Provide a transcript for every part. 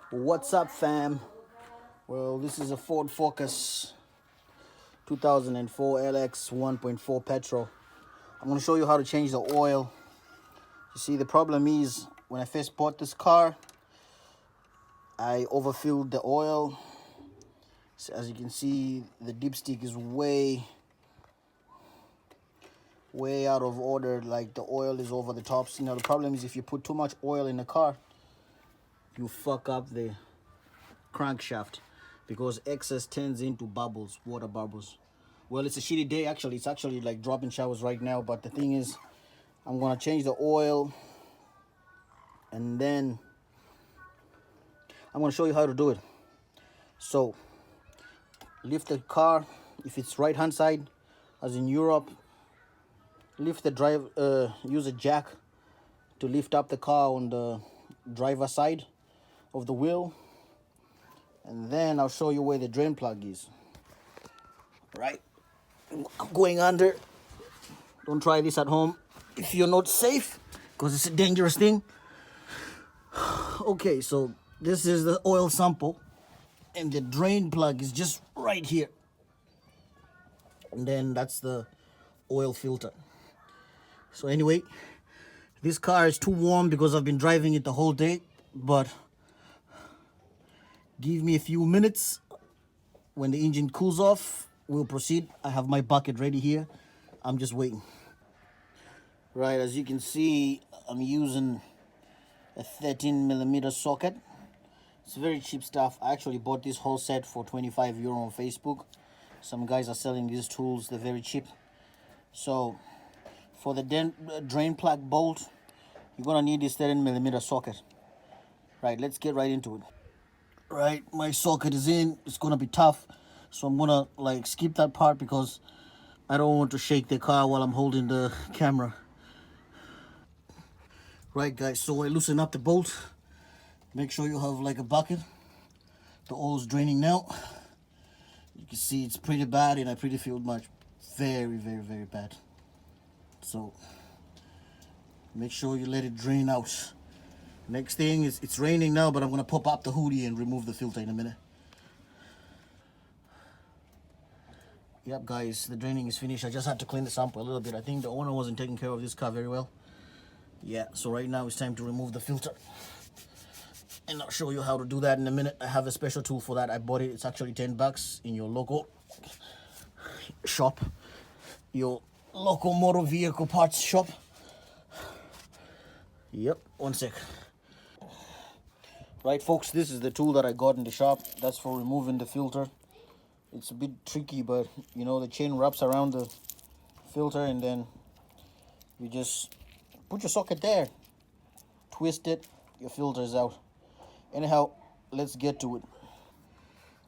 What's up, fam? Well, this is a Ford Focus 2004 LX 1.4 petrol. I'm going to show you how to change the oil. You see, the problem is when I first bought this car, I overfilled the oil. So as you can see, the dipstick is way out of order. Like, the oil is over the top. So, the problem is if you put too much oil in the car, you fuck up the crankshaft, because excess turns into bubbles, water bubbles. Well, it's a shitty day actually. It's actually like dropping showers right now, but the thing is, I'm gonna change the oil and then I'm gonna show you how to do it. So lift the car, if it's right hand side as in Europe, lift the drive, use a jack to lift up the car on the driver side of the wheel, and then I'll show you where the drain plug is. Right, I'm going under. Don't try this at home if you're not safe, because it's a dangerous thing. Okay, so this is the oil sample and the drain plug is just right here, and then that's the oil filter. So anyway, this car is too warm because I've been driving it the whole day, but give me a few minutes. When the engine cools off, we'll proceed. I have my bucket ready here. I'm just waiting. Right, as you can see, I'm using a 13mm socket. It's very cheap stuff. I actually bought this whole set for €25 on Facebook. Some guys are selling these tools. They're very cheap. So for the drain plug bolt, you're gonna need this 13mm socket. Right, let's get right into it. Right, my socket is in. It's gonna be tough, so I'm gonna skip that part because I don't want to shake the car while I'm holding the camera. Right, guys, so I loosen up the bolt. Make sure you have a bucket. The oil is draining now. You can see it's pretty bad, and I pretty feel much very bad. So make sure you let it drain out. Next thing is, it's raining now, but I'm gonna pop up the hoodie and remove the filter in a minute. Yep, guys, the draining is finished. I just had to clean the sample a little bit. I think the owner wasn't taking care of this car very well. Yeah, so right now it's time to remove the filter, and I'll show you how to do that in a minute. I have a special tool for that. I bought it. It's actually $10 in your local shop, your local motor vehicle parts shop. Yep, one sec. Right, folks, this is the tool that I got in the shop. That's for removing the filter. It's a bit tricky, but the chain wraps around the filter, and then you just put your socket there, twist it, your filter is out. Anyhow, let's get to it.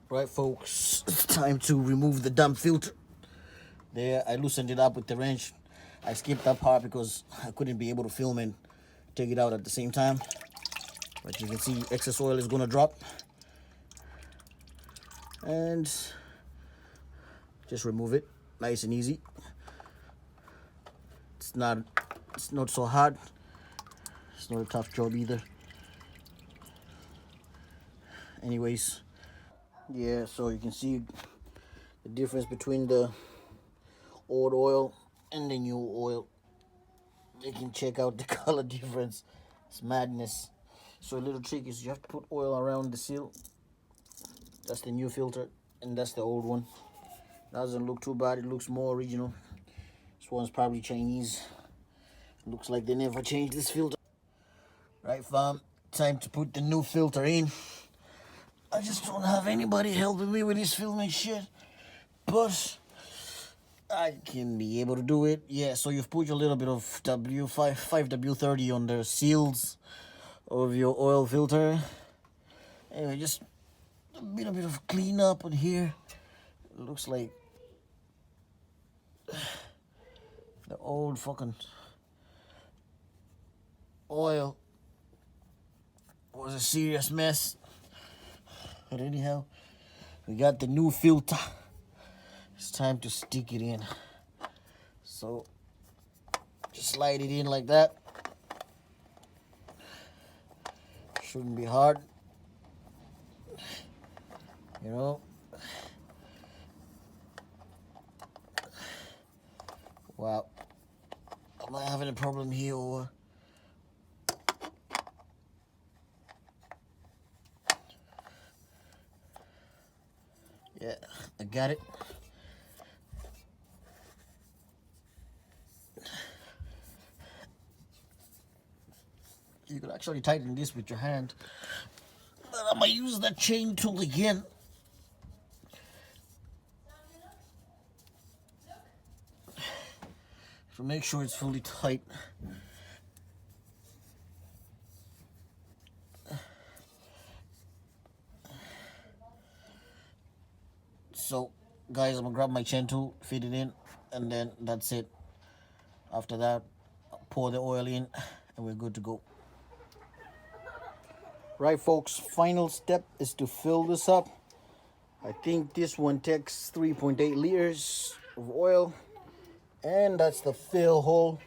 Right, folks, it's time to remove the damn filter. There, I loosened it up with the wrench. I skipped that part because I couldn't be able to film and take it out at the same time. But you can see excess oil is gonna drop, and just remove it, nice and easy. It's not so hard. It's not a tough job either. Anyways, yeah, so you can see the difference between the old oil and the new oil. You can check out the color difference. It's madness. So a little trick is you have to put oil around the seal. That's the new filter, and that's the old one. Doesn't look too bad. It looks more original. This one's probably Chinese. Looks like they never changed this filter. Right, fam, time to put the new filter in. I just don't have anybody helping me with this filming shit, but I can be able to do it. Yeah, so you've put your little bit of 5W30 on the seals of your oil filter. Anyway, just a bit of cleanup on here. It looks like the old fucking oil was a serious mess. But anyhow, we got the new filter. It's time to stick it in. So just slide it in like that. Shouldn't be hard. You know. Wow. Am I having a problem here or? Yeah, I got it. You could actually tighten this with your hand. But I'm gonna use that chain tool again. To make sure it's fully tight. So, guys, I'm gonna grab my chain tool, fit it in, and then that's it. After that, pour the oil in, and we're good to go. Right, folks, final step is to fill this up. I think this one takes 3.8 liters of oil, and that's the fill hole,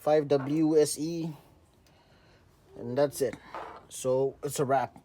5WSE, and that's it. So it's a wrap.